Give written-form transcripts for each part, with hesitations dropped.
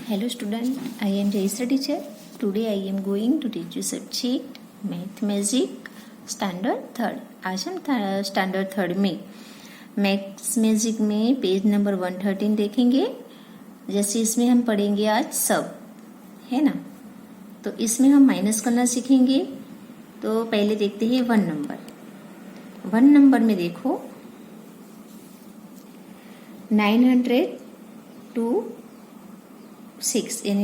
Hello student, I am Jayasra teacher. Today I am going to teach you subject Math Magic Standard Third. आज हम standard third में maths magic में page number 113 देखेंगे। जैसे इसमें हम पढ़ेंगे आज सब, है ना। तो इसमें हम माइनस करना सीखेंगे। तो पहले देखते हैं 1 नंबर। 1 नंबर में देखो 906 यानी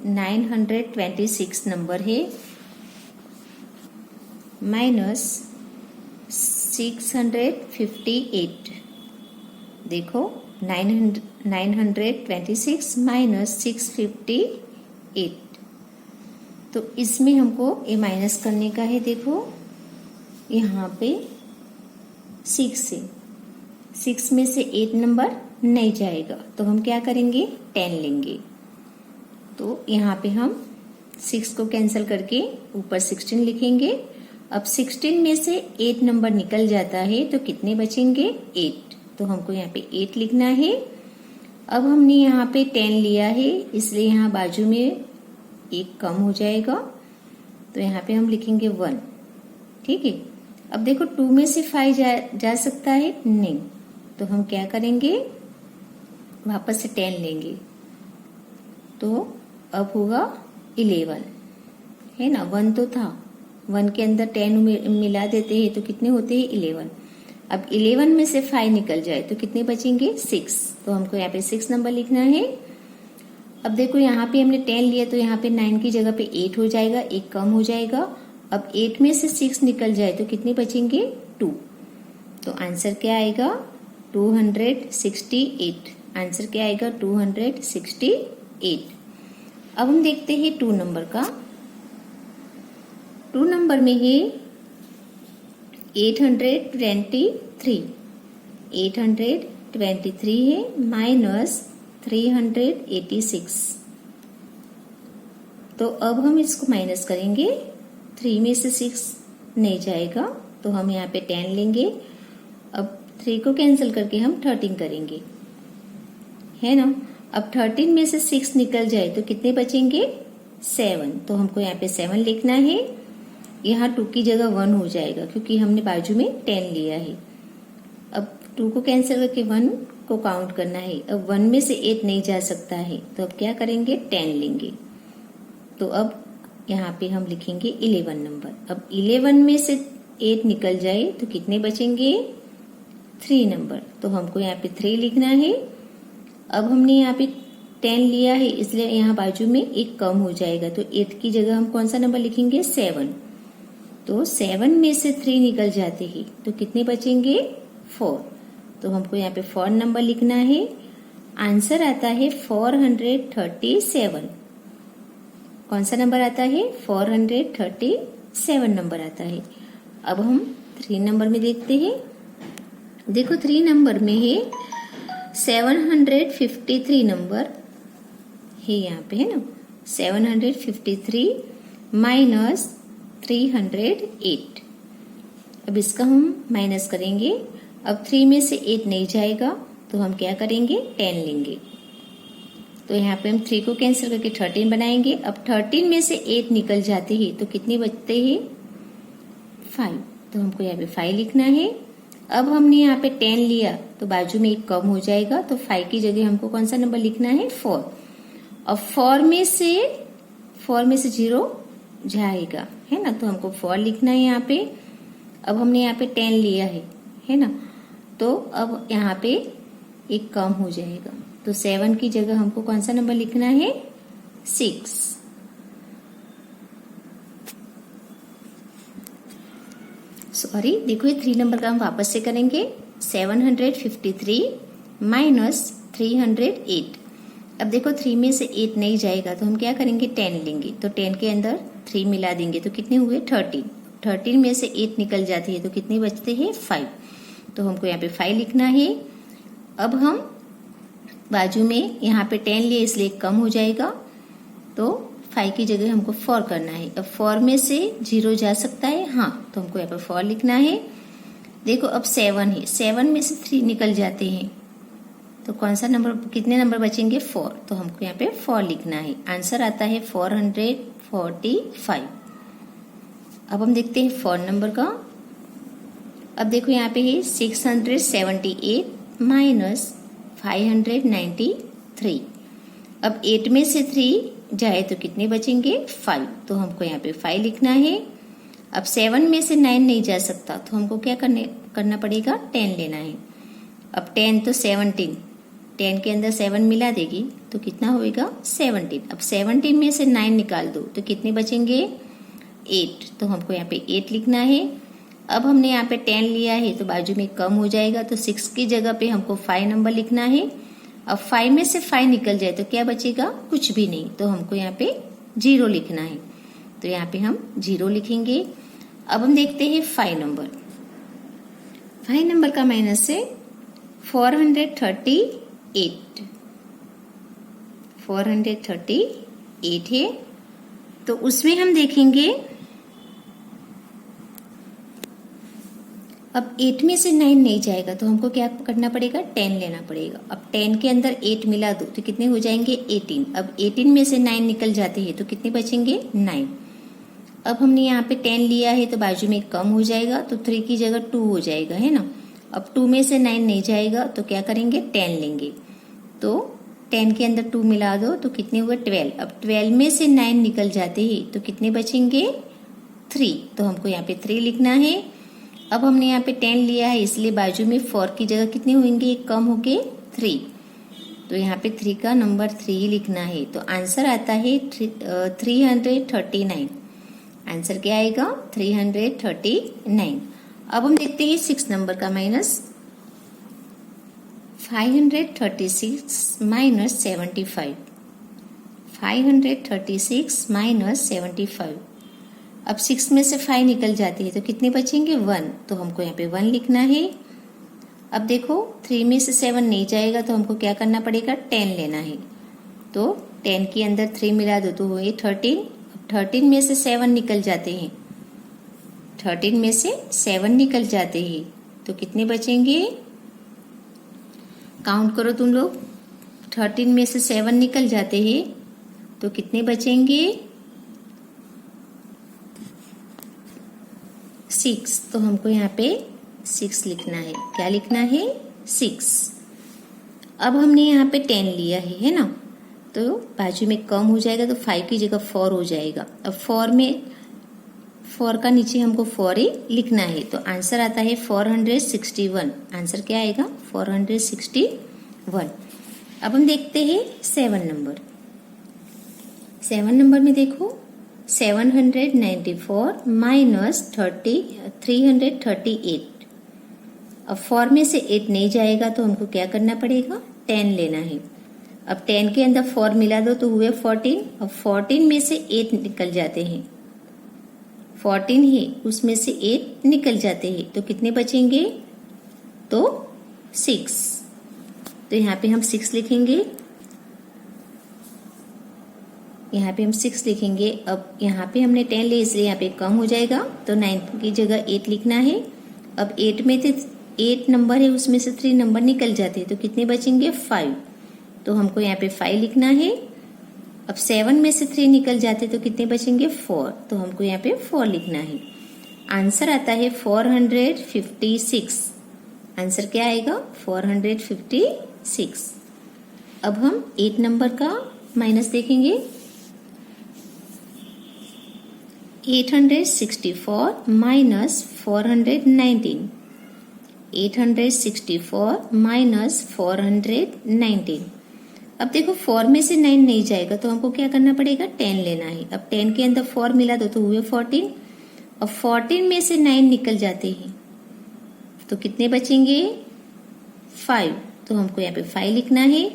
926 नंबर है माइनस 658। देखो 926 माइनस 658। तो इसमें हमको ये माइनस करने का है। देखो यहाँ पे 6 है, 6 में से 8 नंबर नहीं जाएगा तो हम क्या करेंगे 10 लेंगे। तो यहाँ पे हम 6 को कैंसिल करके ऊपर 16 लिखेंगे। अब 16 में से 8 नंबर निकल जाता है तो कितने बचेंगे 8। तो हमको यहाँ पे 8 लिखना है। अब हमने यहाँ पे 10 लिया है इसलिए यहाँ बाजू में 1 कम हो जाएगा तो यहाँ पे हम लिखेंगे 1। ठीक है। अब देखो 2 में से 5 जा सकता है नहीं, तो हम क्या करेंगे वापस से 10 लेंगे। तो अब होगा 11, है ना। 1 तो था, 1 के अंदर 10 मिला देते हैं तो कितने होते हैं 11। अब 11 में से 5 निकल जाए तो कितने बचेंगे 6। तो हमको यहाँ पे 6 नंबर लिखना है। अब देखो यहाँ पे हमने 10 लिया तो यहाँ पे 9 की जगह पे 8 हो जाएगा, 1 कम हो जाएगा। अब 8 में से 6 निकल जाए तो कितने बचेंगे 2। तो आंसर क्या आएगा 268। आंसर क्या आएगा 268। अब हम देखते हैं 2 नंबर का। 2 नंबर में है 823। 823 है माइनस 386। तो अब हम इसको माइनस करेंगे। 3 में से 6 नहीं जाएगा तो हम यहाँ पे 10 लेंगे। अब 3 को कैंसिल करके हम 13 करेंगे, है ना। अब 13 में से 6 निकल जाए तो कितने बचेंगे 7। तो हमको यहाँ पे 7 लिखना है। यहाँ 2 की जगह 1 हो जाएगा क्योंकि हमने बाजू में 10 लिया है। अब 2 को कैंसिल करके 1 को काउंट करना है। अब 1 में से 8 नहीं जा सकता है तो अब क्या करेंगे 10 लेंगे। तो अब यहाँ पे हम लिखेंगे 11 नंबर। अब 11 में से 8 निकल जाए तो कितने बचेंगे 3 नंबर। तो हमको यहाँ पे 3 लिखना है। अब हमने यहाँ पे 10 लिया है इसलिए यहाँ बाजू में 1 कम हो जाएगा तो 8 की जगह हम कौन सा नंबर लिखेंगे 7। तो 7 में से 3 निकल जाते हैं तो कितने बचेंगे 4। तो हमको यहाँ पे 4 नंबर लिखना है। आंसर आता है 437। कौन सा नंबर आता है 437 नंबर आता है। अब हम 3 नंबर में देखते हैं। देखो 3 नंबर में है 753 नंबर है यहाँ पे, है ना। 753 माइनस 308। अब इसका हम माइनस करेंगे। अब 3 में से 8 नहीं जाएगा तो हम क्या करेंगे 10 लेंगे। तो यहाँ पे हम 3 को कैंसिल करके 13 बनाएंगे। अब 13 में से 8 निकल जाते हैं तो कितने बचते हैं 5। तो हमको यहाँ पे 5 लिखना है। अब हमने यहाँ पे 10 लिया तो बाजू में 1 कम हो जाएगा तो 5 की जगह हमको कौन सा नंबर लिखना है 4। अब 4 में से 0 जाएगा, है ना। तो हमको 4 लिखना है यहाँ पे। अब हमने यहाँ पे 10 लिया है ना। तो अब यहाँ पे 1 कम हो जाएगा तो 7 की जगह हमको कौन सा नंबर लिखना है 6। सॉरी, देखो ये 3 नंबर का हम वापस से करेंगे। 753 माइनस 308। अब देखो 3 में से 8 नहीं जाएगा तो हम क्या करेंगे 10 लेंगे। तो 10 के अंदर 3 मिला देंगे तो कितने हुए 13। 13 में से 8 निकल जाती है तो कितने बचते हैं 5। तो हमको यहाँ पे 5 लिखना है। अब हम बाजू में यहाँ पे 10 लिए इसलिए कम हो जाएगा तो 5 की जगह हमको 4 करना है। अब 4 में से 0 जा सकता है, हाँ, तो हमको यहाँ पे 4 लिखना है। देखो अब 7 है, 7 में से 3 निकल जाते हैं तो कौन सा नंबर, कितने नंबर बचेंगे 4, तो हमको यहाँ पे 4 लिखना है। आंसर आता है 445। अब हम देखते हैं 4 नंबर का। अब देखो यहाँ पे है 678 माइनस 593। अब 8 में से 3 जाए तो कितने बचेंगे 5, तो हमको यहाँ पे 5 लिखना है। अब 7 में से 9 नहीं जा सकता, तो हमको क्या करना पड़ेगा 10 लेना है। अब 10 तो 17, 10 के अंदर 7 मिला देगी तो कितना होएगा 17। अब 17 में से 9 निकाल दो तो कितने बचेंगे 8, तो हमको यहाँ पे 8 लिखना है। अब हमने यहाँ पे 10 लिया है तो बाजू में कम हो जाएगा, तो 6 की जगह पे हमको 5 नंबर लिखना है। अब 5 में से 5 निकल जाए तो क्या बचेगा, कुछ भी नहीं, तो हमको यहाँ पे 0 लिखना है, तो यहाँ पे हम 0 लिखेंगे। अब हम देखते हैं 5 नंबर। 5 नंबर का माइनस है 438। 438 है, तो उसमें हम देखेंगे अब 8 में से 9 नहीं जाएगा तो हमको क्या करना पड़ेगा 10 लेना पड़ेगा। अब 10 के अंदर 8 मिला दो तो कितने हो जाएंगे 18। अब 18 में से 9 निकल जाते हैं तो कितने बचेंगे 9। अब हमने यहाँ पे 10 लिया है तो बाजू में कम हो जाएगा, तो 3 की जगह 2 हो जाएगा, है ना। अब 2 में से 9 नहीं जाएगा तो क्या करेंगे 10 लेंगे, तो 10 के अंदर 2 मिला दो तो कितने हुए 12। अब 12 में से 9 निकल जाते हैं तो कितने बचेंगे 3, तो हमको यहाँ पे 3 लिखना है। अब हमने यहाँ पे 10 लिया है इसलिए बाजू में 4 की जगह कितने होंगे, कम हो गए 3, तो यहाँ पे 3 का नंबर 3 लिखना है। तो आंसर आता है 339। आंसर क्या आएगा 339। अब हम देखते हैं 6 नंबर का माइनस 536 माइनस 75। 536 माइनस 75। अब 6 में से 5 निकल जाती है तो कितने बचेंगे 1, तो हमको यहाँ पे 1 लिखना है। अब देखो 3 में से 7 नहीं जाएगा तो हमको क्या करना पड़ेगा 10 लेना है, तो 10 के अंदर 3 मिला दो तो हुए 13। अब 13 में से 7 निकल जाते हैं, 13 में से 7 निकल जाते हैं तो कितने बचेंगे, काउंट करो तुम लोग। 13 में से 7 निकल जाते हैं तो कितने बचेंगे 6, तो हमको यहाँ पे 6 लिखना है। क्या लिखना है 6। अब हमने यहाँ पे 10 लिया है ना, तो बाजू में कम हो जाएगा तो 5 की जगह 4 हो जाएगा। अब 4 का नीचे हमको 4 ही लिखना है, तो आंसर आता है 461। आंसर क्या आएगा 461। अब हम देखते हैं 7 नंबर। 7 नंबर में देखो 794 माइनस 338। अब 4 में से 8 नहीं जाएगा तो हमको क्या करना पड़ेगा 10 लेना है। अब 10 के अंदर 4 मिला दो तो हुए 14। अब 14 में से 8 निकल जाते हैं, 14 है उसमें से 8 निकल जाते हैं तो कितने बचेंगे, तो 6, तो यहाँ पे हम 6 लिखेंगे। यहाँ पे हम 6 लिखेंगे। अब यहाँ पे हमने 10 लिया इसलिए यहाँ पे कम हो जाएगा, तो 9 की जगह 8 लिखना है। अब 8 में से 8 नंबर है उसमें से 3 नंबर निकल जाते हैं तो कितने बचेंगे 5, तो हमको यहाँ पे 5 लिखना है। अब 7 में से 3 निकल जाते तो कितने बचेंगे 4, तो हमको यहाँ पे 4 लिखना है। आंसर आता है 456। आंसर क्या आएगा 456। अब हम 8 नंबर का माइनस देखेंगे। 864 माइनस 419। 864 माइनस 419। अब देखो 4 में से 9 नहीं जाएगा तो हमको क्या करना पड़ेगा 10 लेना है। अब 10 के अंदर 4 मिला दो तो हुए 14। अब 14 में से 9 निकल जाते हैं तो कितने बचेंगे 5, तो हमको यहाँ पे 5 लिखना है।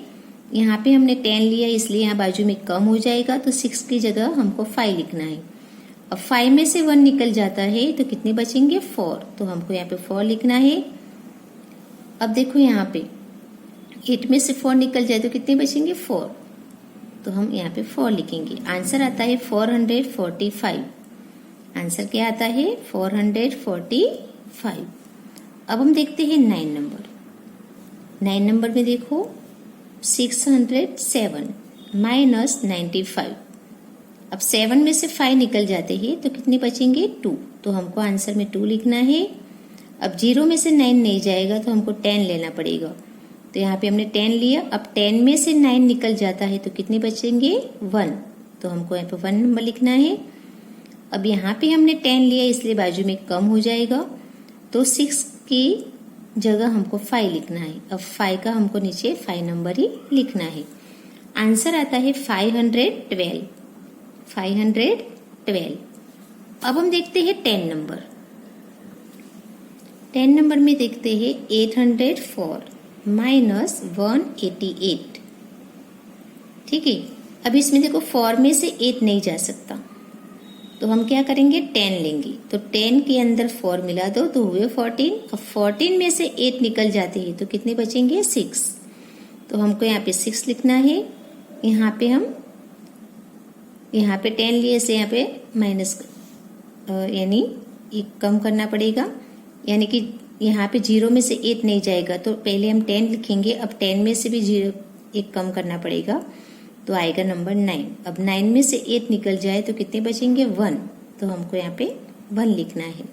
यहाँ पे हमने 10 लिया इसलिए यहाँ बाजू में कम हो जाएगा तो 6 की जगह हमको 5 लिखना है। अब 5 में से 1 निकल जाता है तो कितने बचेंगे 4, तो हमको यहाँ पे 4 लिखना है। अब देखो यहाँ पे 8 में से 4 निकल जाए तो कितने बचेंगे 4, तो हम यहाँ पे 4 लिखेंगे। आंसर आता है 445। आंसर क्या आता है 445। अब हम देखते हैं 9 नंबर। 9 नंबर में देखो 607 माइनस 95। अब 7 में से 5 निकल जाते हैं तो कितने बचेंगे 2। तो हमको आंसर में 2 लिखना है। अब 0 में से 9 नहीं जाएगा तो हमको 10 लेना पड़ेगा। तो यहाँ पे हमने 10 लिया। अब 10 में से 9 निकल जाता है तो कितने बचेंगे 1। तो हमको यहाँ पे 1 नंबर लिखना है। अब यहाँ पे हमने 10 लिया इसलिए बाजू में कम हो जाएगा, तो 6 की जगह हमको 5 लिखना है। अब 5 का हमको नीचे 5 नंबर ही लिखना है। आंसर आता है 512। 512। अब हम देखते हैं 10 नंबर। 10 नंबर में देखते हैं 804 माइनस 188। ठीक है। अब इसमें देखो 4 में से 8 नहीं जा सकता, तो हम क्या करेंगे 10 लेंगे। तो 10 के अंदर 4 मिला दो तो हुए 14। अब 14 में से 8 निकल जाते हैं तो कितने बचेंगे 6। तो हमको यहाँ पे 6 लिखना है। यहाँ पे 10 लिए से यहाँ पे माइनस यानी एक कम करना पड़ेगा, यानी कि यहाँ पे 0 में से 8 नहीं जाएगा तो पहले हम 10 लिखेंगे। अब 10 में से भी 0 एक कम करना पड़ेगा तो आएगा नंबर 9। अब 9 में से 8 निकल जाए तो कितने बचेंगे 1। तो हमको यहाँ पे 1 लिखना है।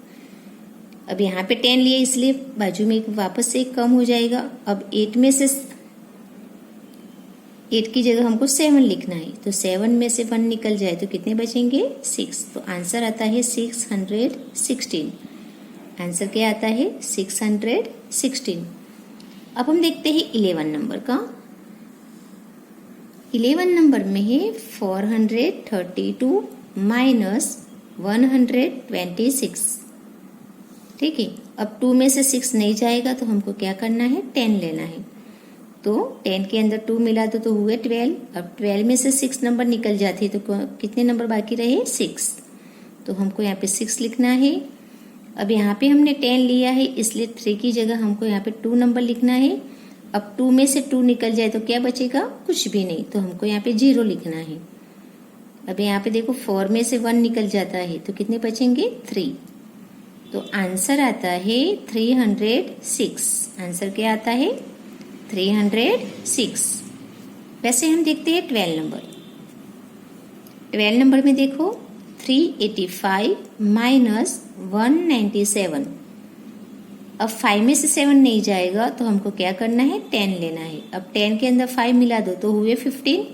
अब यहाँ पे 10 लिए इसलिए बाजू में वापस से एक कम हो जाएगा। अब 8 में से 8 की जगह हमको 7 लिखना है, तो 7 में से 1 निकल जाए तो कितने बचेंगे 6। तो आंसर आता है 616। आंसर क्या आता है 616। अब हम देखते हैं 11 नंबर का। 11 नंबर में है 432 माइनस 126। ठीक है। अब 2 में से 6 नहीं जाएगा तो हमको क्या करना है 10 लेना है। तो 10 के अंदर 2 मिला दो तो हुए 12। अब 12 में से 6 नंबर निकल जाते हैं तो कितने नंबर बाकी रहे 6। तो हमको यहाँ पे 6 लिखना है। अब यहाँ पे हमने 10 लिया है इसलिए 3 की जगह हमको यहाँ पे 2 नंबर लिखना है। अब 2 में से 2 निकल जाए तो क्या बचेगा कुछ भी नहीं, तो हमको यहाँ पे 0 लिखना है। अब यहाँ पे देखो 4 में से 1 निकल जाता है तो कितने बचेंगे 3। तो आंसर आता है 306। आंसर क्या आता है 306। वैसे हम देखते हैं 12 नंबर। 12 नंबर में देखो 385 माइनस 197। अब 5 में से 7 नहीं जाएगा तो हमको क्या करना है 10 लेना है। अब 10 के अंदर 5 मिला दो तो हुए 15।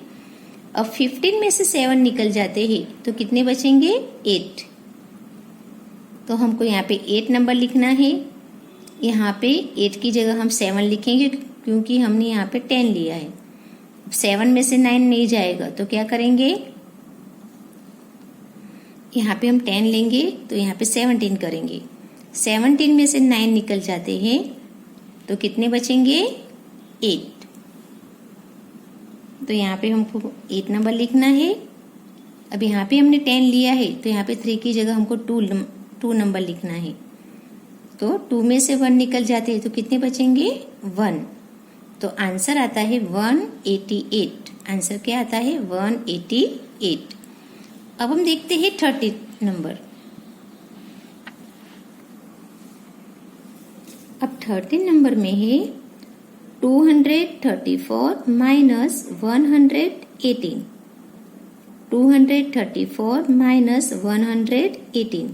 अब 15 में से 7 निकल जाते हैं तो कितने बचेंगे 8। तो हमको यहाँ पे 8 नंबर लिखना है। यहाँ पे 8 की जगह हम 7 लिखेंगे क्योंकि हमने यहाँ पे 10 लिया है। 7 में से 9 नहीं जाएगा तो क्या करेंगे, यहाँ पे हम 10 लेंगे तो यहाँ पे 17 करेंगे। 17 में से 9 निकल जाते हैं तो कितने बचेंगे 8। तो यहाँ पे हमको 8 नंबर लिखना है। अब यहाँ पे हमने 10 लिया है तो यहाँ पे 3 की जगह हमको 2 नंबर लिखना है। तो 2 में से 1 निकल जाते हैं तो कितने बचेंगे 1। तो आंसर आता है 188। आंसर क्या आता है 188। अब हम देखते हैं 30 नंबर। अब 30 नंबर में है 234 माइनस 118। 234 माइनस 118।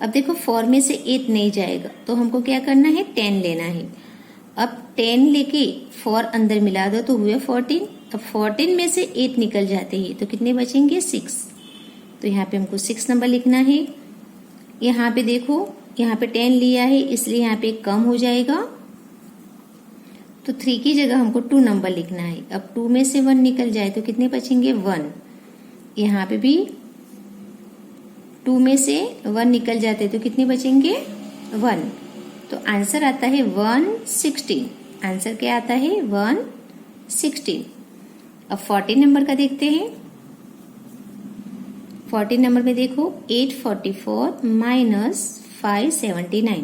अब देखो 4 में से 8 नहीं जाएगा तो हमको क्या करना है 10 लेना है। अब 10 लेके 4 अंदर मिला दो तो हुए 14। अब 14 में से 8 निकल जाते हैं तो कितने बचेंगे 6। तो यहाँ पे हमको 6 नंबर लिखना है। यहाँ पे देखो यहाँ पे 10 लिया है इसलिए यहाँ पे कम हो जाएगा, तो 3 की जगह हमको 2 नंबर लिखना है। अब 2 में से 1 निकल जाए तो कितने बचेंगे 1। यहाँ पे भी 2 में से 1 निकल जाते तो कितने बचेंगे 1। तो आंसर आता है 116। आंसर क्या आता है 116। अब 40 नंबर का देखते हैं। 40 नंबर में देखो 844 माइनस 579।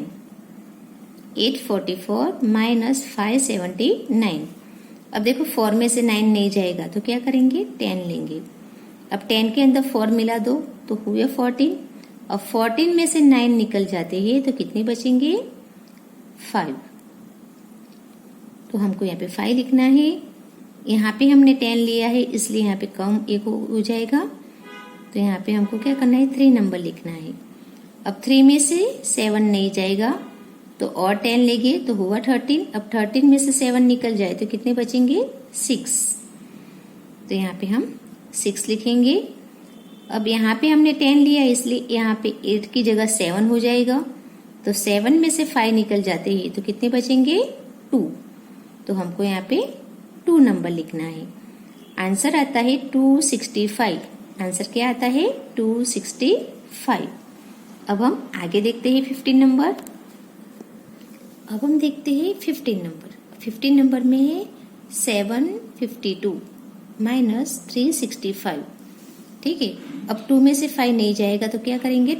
844 माइनस 579। अब देखो 4 में से 9 नहीं जाएगा तो क्या करेंगे 10 लेंगे। अब 10 के अंदर 4 मिला दो तो हुए 14। अब 14 में से 9 निकल जाते हैं तो कितने बचेंगे 5। तो हमको यहाँ पे 5 लिखना है। यहाँ पे हमने 10 लिया है इसलिए यहाँ पे कम एक हो जाएगा। तो यहाँ पे हमको क्या करना है, 3 नंबर लिखना है। अब 3 में से 7 नहीं जाएगा तो और 10 लेंगे तो हुआ 13। अब 13 में से 7 निकल जाए तो कितने बचेंगे, 6। तो यहाँ पे हम 6 लिखेंगे। अब यहाँ पे हमने 10 लिया इसलिए यहाँ पे 8 की जगह 7 हो जाएगा। तो 7 में से 5 निकल जाते हैं तो कितने बचेंगे, 2। तो हमको यहाँ पे 2 नंबर लिखना है। आंसर आता है 265। आंसर क्या आता है, 265। अब हम आगे देखते हैं 15 नंबर। अब हम देखते हैं 15 नंबर। 15 नंबर में है 752 माइनस 365। ठीक है, अब 2 में से 5 नहीं जाएगा तो क्या करेंगे,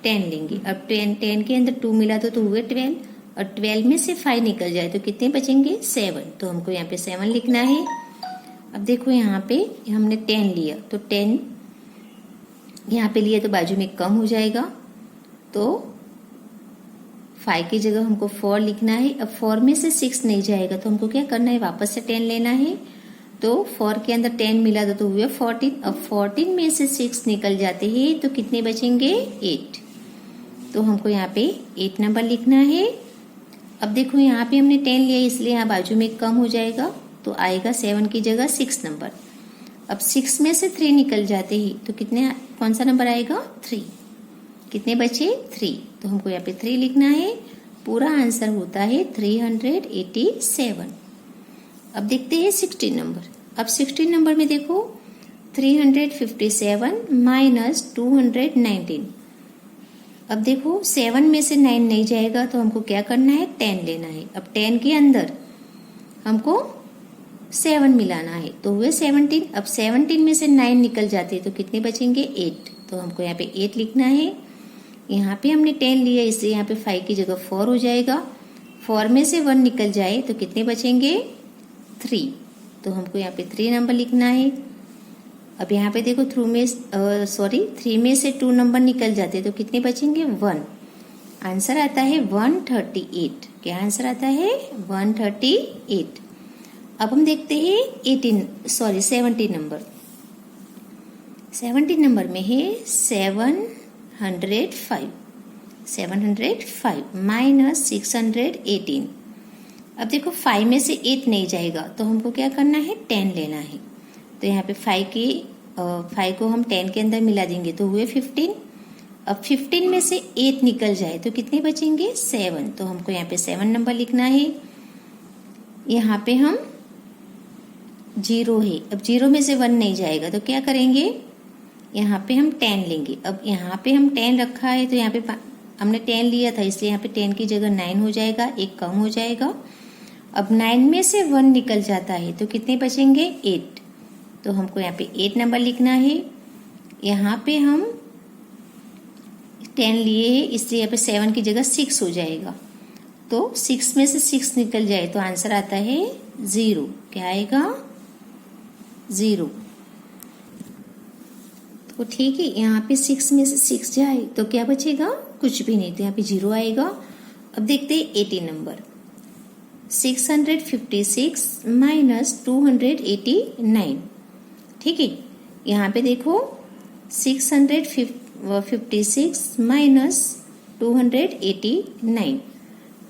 10 लेंगे। अब 10 के अंदर 2 मिला तो हुए 12 और 12 में से 5 निकल जाए तो कितने बचेंगे, 7। तो हमको यहाँ पे 7 लिखना है। अब देखो यहाँ पे हमने 10 लिया तो 10 यहाँ पे लिया तो बाजू में कम हो जाएगा। तो 5 की जगह हमको 4 लिखना है। अब 4 में से 6 नहीं जाएगा तो हमको क्या करना है, वापस से 10 लेना है। तो 4 के अंदर 10 मिला तो हुए 14। अब 14 में से 6 निकल जाते हैं तो कितने बचेंगे, 8। तो हमको यहाँ पे 8 नंबर लिखना है। अब देखो यहाँ पे हमने 10 लिया इसलिए यहाँ बाजू में कम हो जाएगा तो आएगा 7 की जगह 6 नंबर। अब 6 में से 3 निकल जाते ही तो कितने, कौन सा नंबर आएगा, 3। कितने बचे, 3। तो हमको यहाँ पे 3 लिखना है। पूरा आंसर होता है 387। अब देखते हैं 16 नंबर। अब 16 नंबर में देखो 357 माइनस 219। अब देखो 7 में से 9 नहीं जाएगा तो हमको क्या करना है, 10 लेना है। अब 10 के अंदर हमको 7 मिलाना है तो हुए 17। अब 17 में से 9 निकल जाते तो कितने बचेंगे, 8। तो हमको यहाँ पे 8 लिखना है। यहाँ पे हमने 10 लिया इसलिए यहाँ पे 5 की जगह 4 हो जाएगा। 4 में से 1 निकल जाए तो कितने बचेंगे, 3। तो हमको यहाँ पे 3 नंबर लिखना है। अब यहाँ पे देखो 3 में से 2 नंबर निकल जाते तो कितने बचेंगे, 1। आंसर आता है 138। क्या आंसर आता है, 138। अब हम देखते हैं 17 नंबर। 17 नंबर में है 705 माइनस 618। अब देखो 5 में से 8 नहीं जाएगा तो हमको क्या करना है, 10 लेना है। तो यहाँ पे 5 को हम 10 के अंदर मिला देंगे तो हुए 15। अब 15 में से 8 निकल जाए तो कितने बचेंगे, 7। तो हमको यहाँ पे 7 नंबर लिखना है। यहाँ पे हम 0 है। अब 0 में से 1 नहीं जाएगा तो क्या करेंगे, यहाँ पे हम 10 लेंगे। अब यहाँ पे हम 10 रखा है तो यहाँ पे हमने 10 लिया था इसलिए यहाँ पे 10 की जगह 9 हो जाएगा, एक कम हो जाएगा। अब 9 में से 1 निकल जाता है तो कितने बचेंगे, 8। तो हमको यहाँ पे 8 नंबर लिखना है। यहाँ पे हम 10 लिए हैं इसलिए यहाँ पे 7 की जगह 6 हो जाएगा। तो 6 में से 6 निकल जाए तो आंसर आता है 0। क्या आएगा, 0। तो ठीक है, यहाँ पे 6 में से 6 जाए तो क्या बचेगा, कुछ भी नहीं। तो यहाँ पे 0 आएगा। अब देखते हैं 18 नंबर। 656 माइनस 289। ठीक है, यहाँ पे देखो 656 माइनस 289।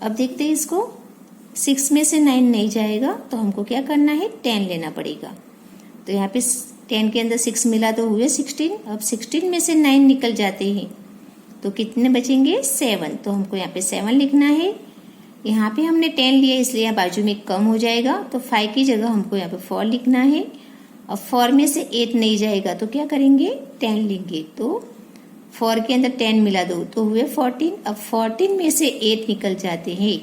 अब देखते हैं इसको, 6 में से 9 नहीं जाएगा तो हमको क्या करना है, 10 लेना पड़ेगा। तो यहाँ पे 10 के अंदर 6 मिला तो हुए 16। अब 16 में से 9 निकल जाते हैं तो कितने बचेंगे, 7। तो हमको यहाँ पे 7 लिखना है। यहाँ पे हमने 10 लिया इसलिए यहाँ बाजू में कम हो जाएगा तो 5 की जगह हमको यहाँ पे 4 लिखना है। अब 4 में से 8 नहीं जाएगा तो क्या करेंगे, 10 लेंगे। तो 4 के अंदर 10 मिला दो तो हुए 14। अब 14 में से 8 निकल जाते हैं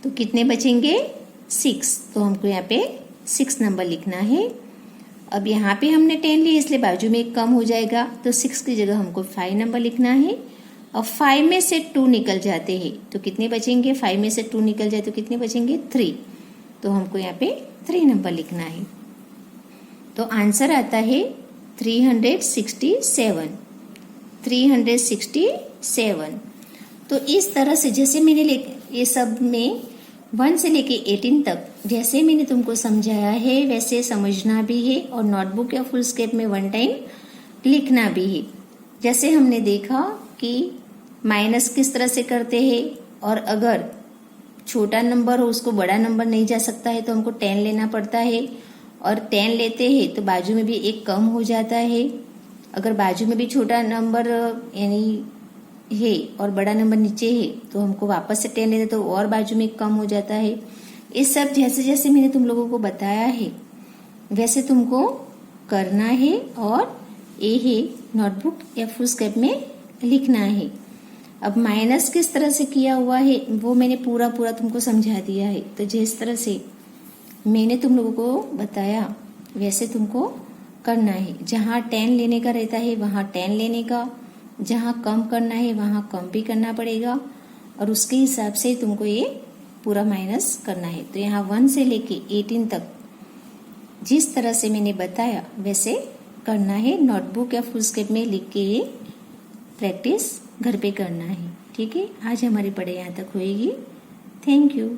तो कितने बचेंगे, 6। तो हमको यहाँ पे 6 नंबर लिखना है। अब यहाँ पे हमने 10 लिया इसलिए बाजू में एक कम हो जाएगा तो 6 की जगह हमको 5 नंबर लिखना है। अब 5 में से 2 निकल जाते हैं तो कितने बचेंगे, 5 में से 2 निकल जाए तो कितने बचेंगे, 3। तो हमको यहाँ पे 3 नंबर लिखना है। तो आंसर आता है 367। 367। तो इस तरह से जैसे मैंने ये सब में 1 से लेके 18 तक जैसे मैंने तुमको समझाया है वैसे समझना भी है और नोटबुक या फुल स्केप में 1 टाइम लिखना भी है। जैसे हमने देखा कि माइनस किस तरह से करते हैं, और अगर छोटा नंबर हो उसको बड़ा नंबर नहीं जा सकता है तो हमको 10 लेना पड़ता है, और 10 लेते हैं तो बाजू में भी एक कम हो जाता है। अगर बाजू में भी छोटा नंबर यानी है और बड़ा नंबर नीचे है तो हमको वापस से 10 लेते तो और बाजू में कम हो जाता है। ये सब जैसे जैसे मैंने तुम लोगों को बताया है वैसे तुमको करना है और ये है नोटबुक या फुल स्केप में लिखना है। अब माइनस किस तरह से किया हुआ है वो मैंने पूरा तुमको समझा दिया है। तो जिस तरह से मैंने तुम लोगों को बताया वैसे तुमको करना है। जहाँ 10 लेने का रहता है वहाँ 10 लेने का, जहाँ कम करना है वहाँ कम भी करना पड़ेगा, और उसके हिसाब से तुमको ये पूरा माइनस करना है। तो यहाँ 1 से लेके 18 तक जिस तरह से मैंने बताया वैसे करना है। नोटबुक या फुल स्केप में लिख के ये प्रैक्टिस घर पे करना है। ठीक है, आज हमारी पढ़ाई यहाँ तक होएगी। Thank you.